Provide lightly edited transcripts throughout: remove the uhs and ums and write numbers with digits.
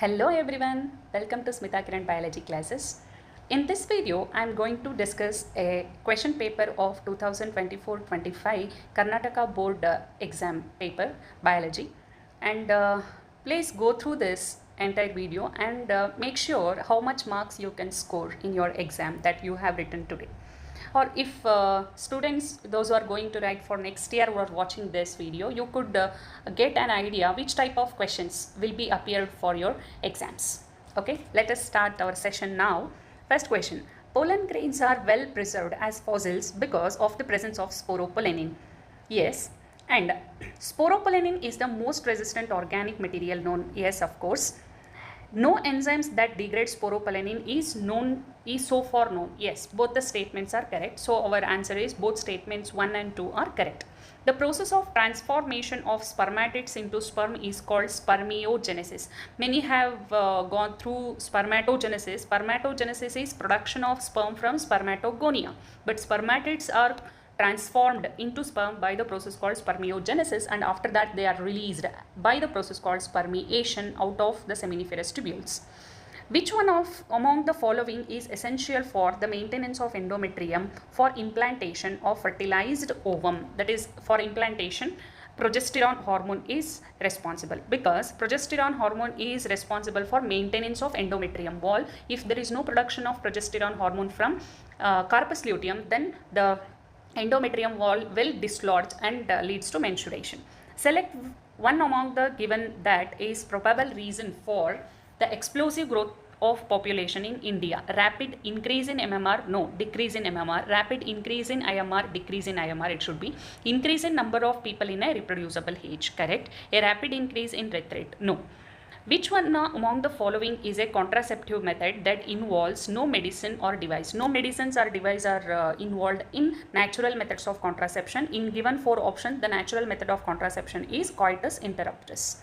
Hello everyone, welcome to Smita Kiran Biology classes. In this video, I am going to discuss a question paper of 2024-25 Karnataka Board exam paper, Biology. And please go through this entire video and make sure how much marks you can score in your exam that you have written today. Or if students, those who are going to write for next year who are watching this video, you could get an idea which type of questions will be appeared for your exams. Okay, let us start our session now. First question: pollen grains are well preserved as fossils because of the presence of sporopollenin. Yes. And sporopollenin is the most resistant organic material known. Yes, of course. No enzymes that degrade sporopollenin is so far known. Yes, both the statements are correct. So our answer is both statements 1 and 2 are correct. The process of transformation of spermatids into sperm is called spermiogenesis. Many have gone through spermatogenesis. Spermatogenesis is production of sperm from spermatogonia. But spermatids are transformed into sperm by the process called spermiogenesis, and after that they are released by the process called spermiation out of the seminiferous tubules. Which one of among the following is essential for the maintenance of endometrium for implantation of fertilized ovum? That is, for implantation, progesterone hormone is responsible, because progesterone hormone is responsible for maintenance of endometrium wall. If there is no production of progesterone hormone from corpus luteum, then the endometrium wall will dislodge and leads to menstruation. Select one among the given that is probable reason for the explosive growth of population in India. Rapid increase in MMR, no. Decrease in MMR. Rapid increase in IMR, decrease in IMR it should be. Increase in number of people in a reproducible age, correct. A rapid increase in death rate, no. Which one among the following is a contraceptive method that involves no medicine or device? No medicines or device are involved in natural methods of contraception. In given 4 options, the natural method of contraception is coitus interruptus.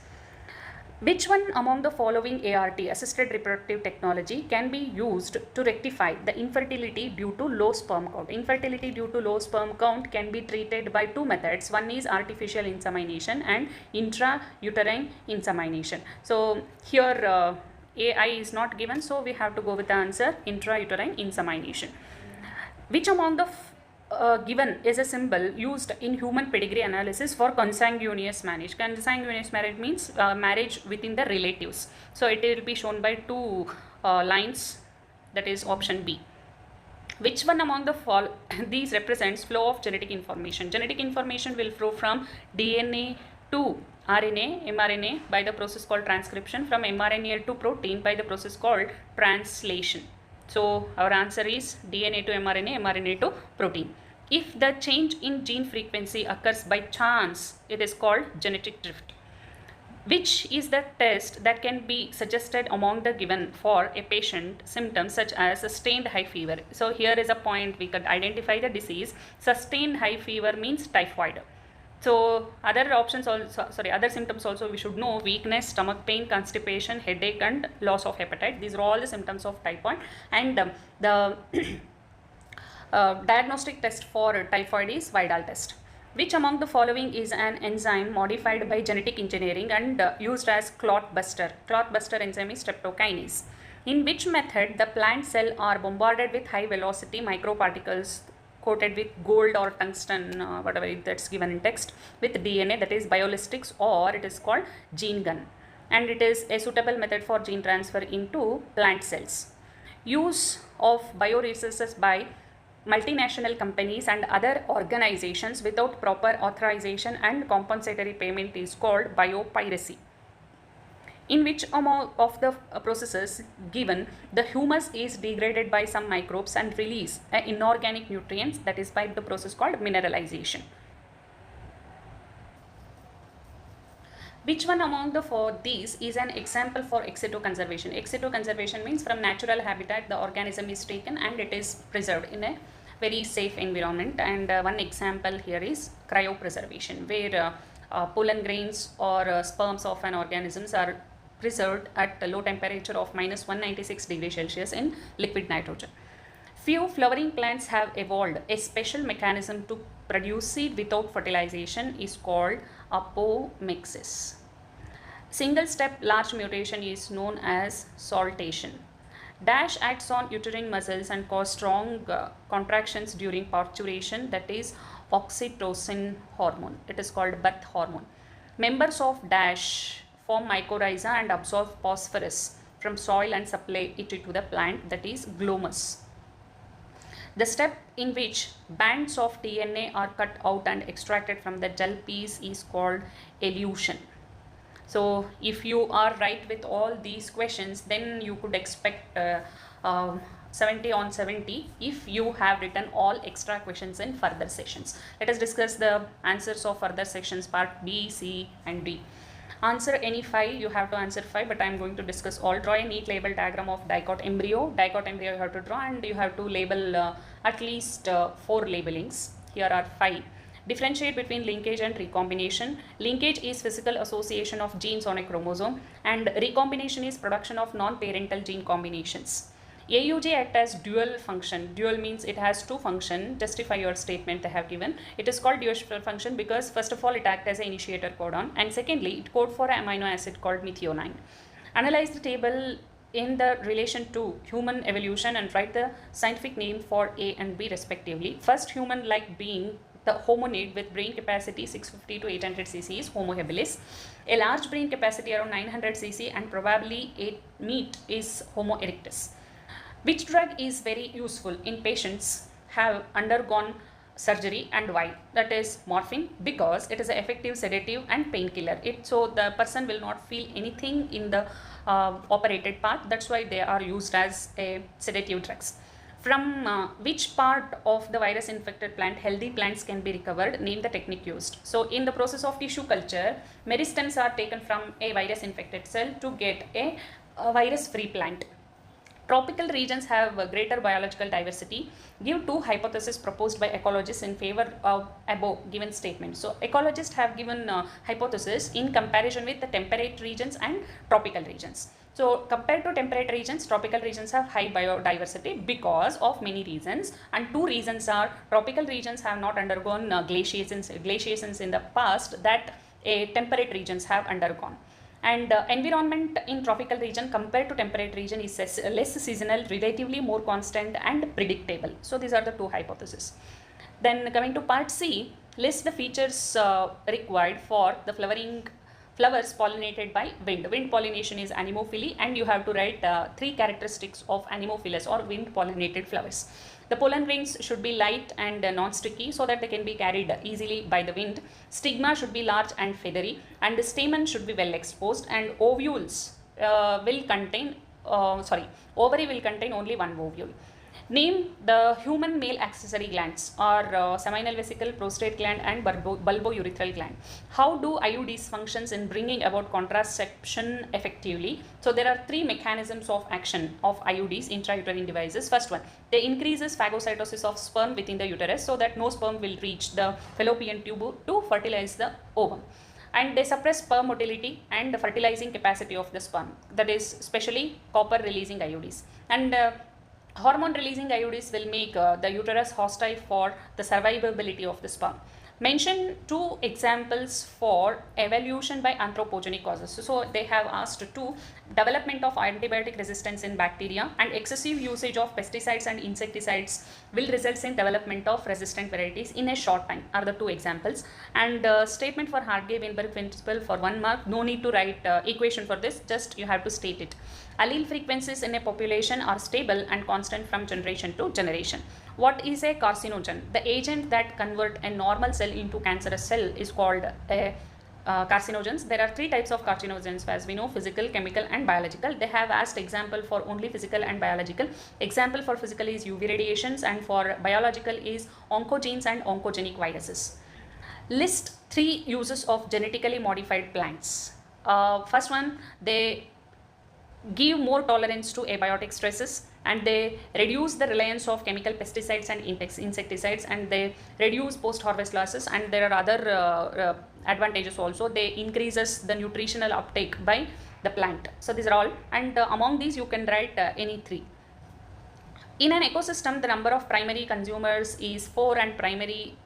Which one among the following ART, assisted reproductive technology, can be used to rectify the infertility due to low sperm count? Infertility due to low sperm count can be treated by 2 methods. One is artificial insemination and intrauterine insemination. So here AI is not given, so we have to go with the answer intrauterine insemination. Which among the given is a symbol used in human pedigree analysis for consanguineous marriage? Consanguineous marriage means marriage within the relatives. So it will be shown by 2 lines, that is option B. Which one among the these represents flow of genetic information? Genetic information will flow from DNA to RNA, mRNA by the process called transcription, from mRNA to protein by the process called translation. So our answer is DNA to mRNA, mRNA to protein. If the change in gene frequency occurs by chance, it is called genetic drift. Which is the test that can be suggested among the given for a patient symptoms such as sustained high fever? So here is a point we could identify the disease. Sustained high fever means typhoid. So other options also, other symptoms also we should know: weakness, stomach pain, constipation, headache and loss of appetite. These are all the symptoms of typhoid, and the diagnostic test for typhoid is Vidal test. Which among the following is an enzyme modified by genetic engineering and used as clot buster? Clot buster enzyme is streptokinase. In which method the plant cell are bombarded with high velocity microparticles coated with gold or tungsten, whatever that's given in text, with DNA, that is biolistics, or it is called gene gun, and it is a suitable method for gene transfer into plant cells. Use of bioresources by multinational companies and other organizations without proper authorization and compensatory payment is called biopiracy. In which among of the processes given the humus is degraded by some microbes and release inorganic nutrients, that is by the process called mineralization? Which one among the these is an example for ex situ conservation? Ex situ conservation means from natural habitat the organism is taken and it is preserved in a very safe environment, and one example here is cryopreservation, where pollen grains or sperms of an organisms are preserved at a low temperature of minus 196 degrees Celsius in liquid nitrogen. Few flowering plants have evolved a special mechanism to produce seed without fertilization, is called apomixis. Single step large mutation is known as saltation. Dash acts on uterine muscles and cause strong contractions during parturition, that is oxytocin hormone. It is called birth hormone. Members of Dash form mycorrhiza and absorb phosphorus from soil and supply it to the plant, that is glomus. The step in which bands of DNA are cut out and extracted from the gel piece is called elution. So if you are right with all these questions, then you could expect 70 on 70 if you have written all extra questions in further sessions. Let us discuss the answers of further sections part B, C and D. Answer any 5, you have to answer 5, but I am going to discuss all. Draw a neat label diagram of dicot embryo. Dicot embryo you have to draw, and you have to label at least 4 labelings. Here are 5. Differentiate between linkage and recombination. Linkage is physical association of genes on a chromosome, and recombination is production of non-parental gene combinations. AUG act as dual function. Dual means it has 2 functions. Justify your statement they have given. It is called dual function because first of all it acts as an initiator codon, and secondly it code for an amino acid called methionine. Analyze the table in the relation to human evolution and write the scientific name for A and B respectively. First human-like being, the hominid with brain capacity 650 to 800 cc is Homo habilis. A large brain capacity around 900 cc and probably a meat is Homo erectus. Which drug is very useful in patients have undergone surgery and why? That is morphine, because it is an effective sedative and painkiller. So the person will not feel anything in the operated part. That's why they are used as a sedative drugs. From which part of the virus infected plant healthy plants can be recovered? Name the technique used. So in the process of tissue culture, meristems are taken from a virus infected cell to get a virus free plant. Tropical regions have greater biological diversity. Give 2 hypotheses proposed by ecologists in favor of above given statement. So ecologists have given hypothesis in comparison with the temperate regions and tropical regions. So compared to temperate regions, tropical regions have high biodiversity because of many reasons, and 2 reasons are tropical regions have not undergone glaciations in the past that temperate regions have undergone. And environment in tropical region compared to temperate region is less seasonal, relatively more constant and predictable. So these are the 2 hypotheses. Then coming to part C, list the features required for the flowers pollinated by wind. Wind pollination is anemophily, and you have to write 3 characteristics of anemophilous or wind pollinated flowers. The pollen rings should be light and non-sticky so that they can be carried easily by the wind. Stigma should be large and feathery, and the stamen should be well exposed, and ovules will contain, ovary will contain only 1 ovule. Name the human male accessory glands or seminal vesicle, prostate gland and bulbourethral gland. How do IUDs functions in bringing about contraception effectively? So there are 3 mechanisms of action of IUDs, intrauterine devices. First one, they increases phagocytosis of sperm within the uterus so that no sperm will reach the fallopian tube to fertilize the ovum. And they suppress sperm motility and the fertilizing capacity of the sperm, that is especially copper releasing IUDs. And hormone releasing IUDs will make the uterus hostile for the survivability of the sperm. Mention 2 examples for evolution by anthropogenic causes. So they have asked 2, development of antibiotic resistance in bacteria and excessive usage of pesticides and insecticides will result in development of resistant varieties in a short time are the 2 examples. And statement for Hartge-Weinberg principle for 1 mark. No need to write equation for this, just you have to state it. Allele frequencies in a population are stable and constant from generation to generation. What is a carcinogen? The agent that convert a normal cell into cancerous cell is called a carcinogens. There are 3 types of carcinogens as we know: physical, chemical and biological. They have asked example for only physical and biological. Example for physical is UV radiations, and for biological is oncogenes and oncogenic viruses. List 3 uses of genetically modified plants. First one, they give more tolerance to abiotic stresses, and they reduce the reliance of chemical pesticides and insecticides, and they reduce post-harvest losses, and there are other advantages also. They increases the nutritional uptake by the plant. So these are all, and among these you can write any 3. In an ecosystem, the number of primary consumers is 4 and primary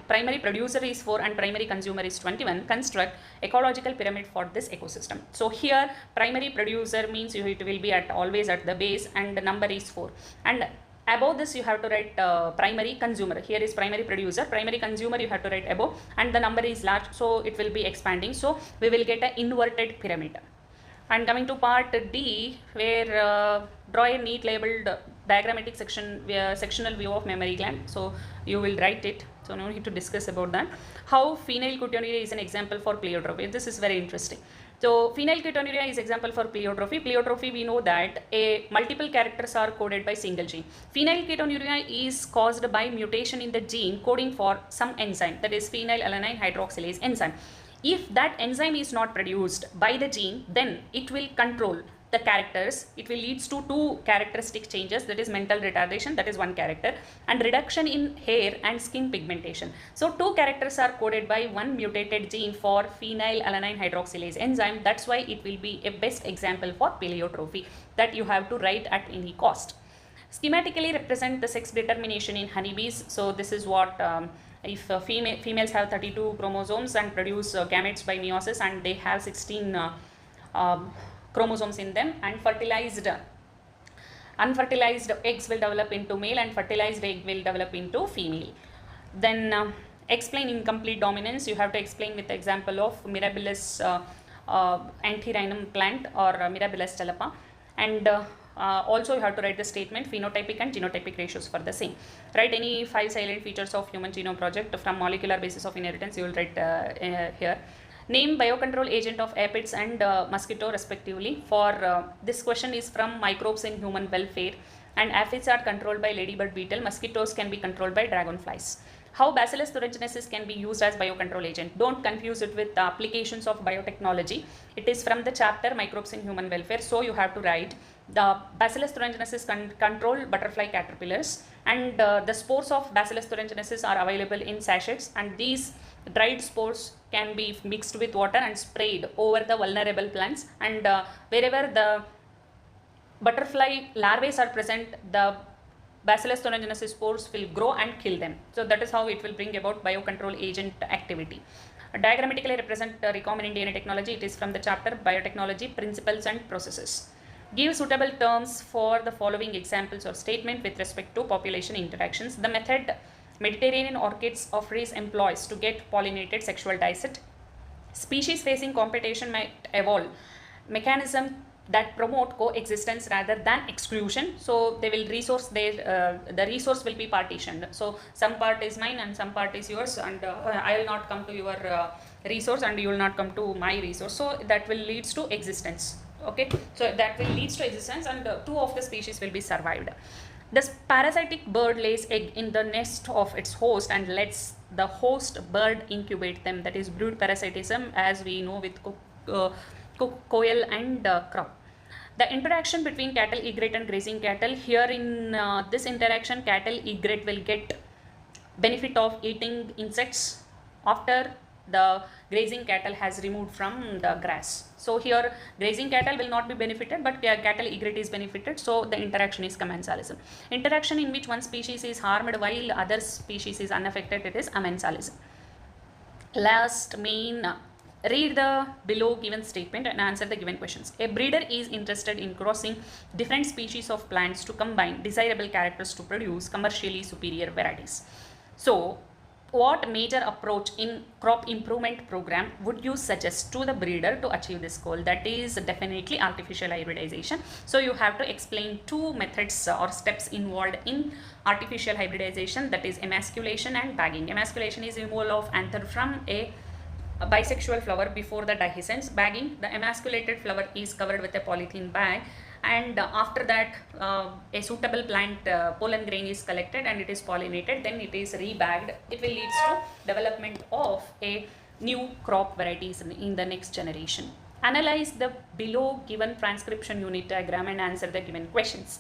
primary producer is 4 and primary consumer is 21, construct ecological pyramid for this ecosystem. So here primary producer means it will be always at the base and the number is 4, and above this you have to write primary consumer. Here is primary producer, primary consumer you have to write above, and the number is large, so it will be expanding, so we will get an inverted pyramid. And coming to part D, where draw a neat labeled diagrammatic sectional view of mammary gland. So you will write it, so no need to discuss about that. How phenylketonuria is an example for pleiotropy. This is very interesting. So phenylketonuria is example for pleiotropy. Pleiotropy, we know that multiple characters are coded by single gene. Phenylketonuria is caused by mutation in the gene coding for some enzyme, that is phenylalanine hydroxylase enzyme. If that enzyme is not produced by the gene, then it will control the characters. It will lead to two characteristic changes, that is mental retardation, that is one character, and reduction in hair and skin pigmentation. So two characters are coded by one mutated gene for phenylalanine hydroxylase enzyme. That's why it will be a best example for pleiotropy that you have to write at any cost. Schematically represent the sex determination in honeybees. So this is what if females have 32 chromosomes and produce gametes by meiosis, and they have 16 chromosomes in them, and unfertilized eggs will develop into male and fertilized egg will develop into female. Then explain incomplete dominance. You have to explain with the example of Mirabilis antirrhinum plant or Mirabilis stelapa, and also you have to write the statement phenotypic and genotypic ratios for the same. Write any 5 silent features of Human Genome Project from molecular basis of inheritance. You will write here. Name biocontrol agent of aphids and mosquito respectively. For this question is from microbes in human welfare, and aphids are controlled by ladybird beetle. Mosquitoes can be controlled by dragonflies. How Bacillus thuringiensis can be used as biocontrol agent. Don't confuse it with the applications of biotechnology. It is from the chapter microbes in human welfare. So you have to write the Bacillus thuringiensis control butterfly caterpillars, and the spores of Bacillus thuringiensis are available in sachets, and these dried spores can be mixed with water and sprayed over the vulnerable plants, and wherever the butterfly larvae are present, the Bacillus thuringiensis spores will grow and kill them. So that is how it will bring about biocontrol agent activity. Diagrammatically represent recombinant DNA technology. It is from the chapter biotechnology principles and processes. Give suitable terms for the following examples or statement with respect to population interactions. The method Mediterranean orchids offeres employs to get pollinated sexual dicet. Species facing competition might evolve mechanism that promote coexistence rather than exclusion. So they will resource their the resource will be partitioned. So some part is mine and some part is yours, and I will not come to your resource and you will not come to my resource. So that will leads to existence. Okay, so that will leads to existence, and two of the species will be survived. This parasitic bird lays egg in the nest of its host and lets the host bird incubate them. That is brood parasitism, as we know with quail and crow. The interaction between cattle egret and grazing cattle. Here in this interaction, cattle egret will get benefit of eating insects after the grazing cattle has removed from the grass. So here grazing cattle will not be benefited, but cattle egret is benefited. So the interaction is commensalism. Interaction in which one species is harmed while other species is unaffected, it is amensalism. Last main, read the below given statement and answer the given questions. A breeder is interested in crossing different species of plants to combine desirable characters to produce commercially superior varieties. So what major approach in crop improvement program would you suggest to the breeder to achieve this goal? That is definitely artificial hybridization. So you have to explain two methods or steps involved in artificial hybridization, that is emasculation and bagging. Emasculation is removal of anther from a bisexual flower before the dehiscence. Bagging, the emasculated flower is covered with a polythene bag, and after that a suitable plant pollen grain is collected and it is pollinated, then it is rebagged. It will lead to development of a new crop varieties in the next generation. Analyze the below given transcription unit diagram and answer the given questions.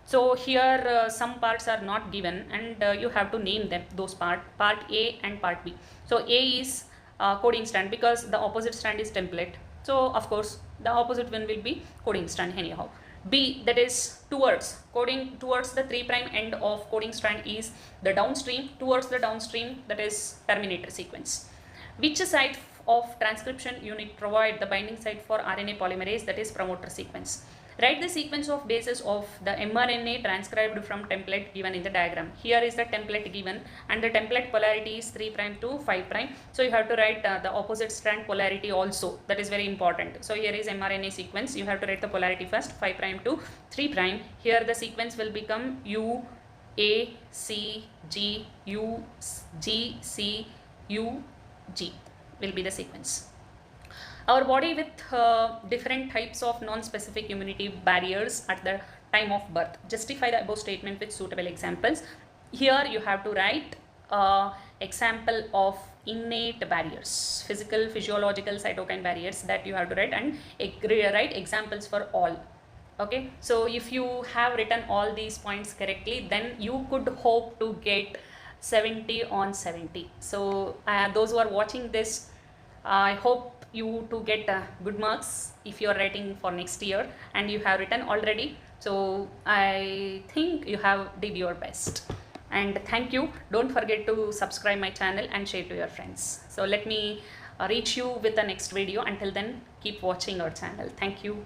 So here some parts are not given, and you have to name them, those part A and part B. So A is coding strand, because the opposite strand is template. So of course the opposite one will be coding strand anyhow. B, that is towards, coding towards the 3' end of coding strand is the downstream, towards the downstream, that is terminator sequence. Which site of transcription unit provide the binding site for RNA polymerase, that is promoter sequence. Write the sequence of bases of the mRNA transcribed from template given in the diagram. Here is the template given and the template polarity is 3' to 5'. So you have to write the opposite strand polarity also. That is very important. So here is mRNA sequence. You have to write the polarity first, 5' to 3'. Here the sequence will become U, A, C, G, U, G, C, U, G will be the sequence. Our body with different types of non-specific immunity barriers at the time of birth. Justify the above statement with suitable examples. Here you have to write example of innate barriers, physical, physiological, cytokine barriers that you have to write, and write examples for all. Okay, so if you have written all these points correctly, then you could hope to get 70 on 70. So those who are watching this, I hope you to get good marks if you are writing for next year and you have written already. So I think you have did your best, and thank you. Don't forget to subscribe my channel and share to your friends. So let me reach you with the next video. Until then, keep watching our channel. Thank you.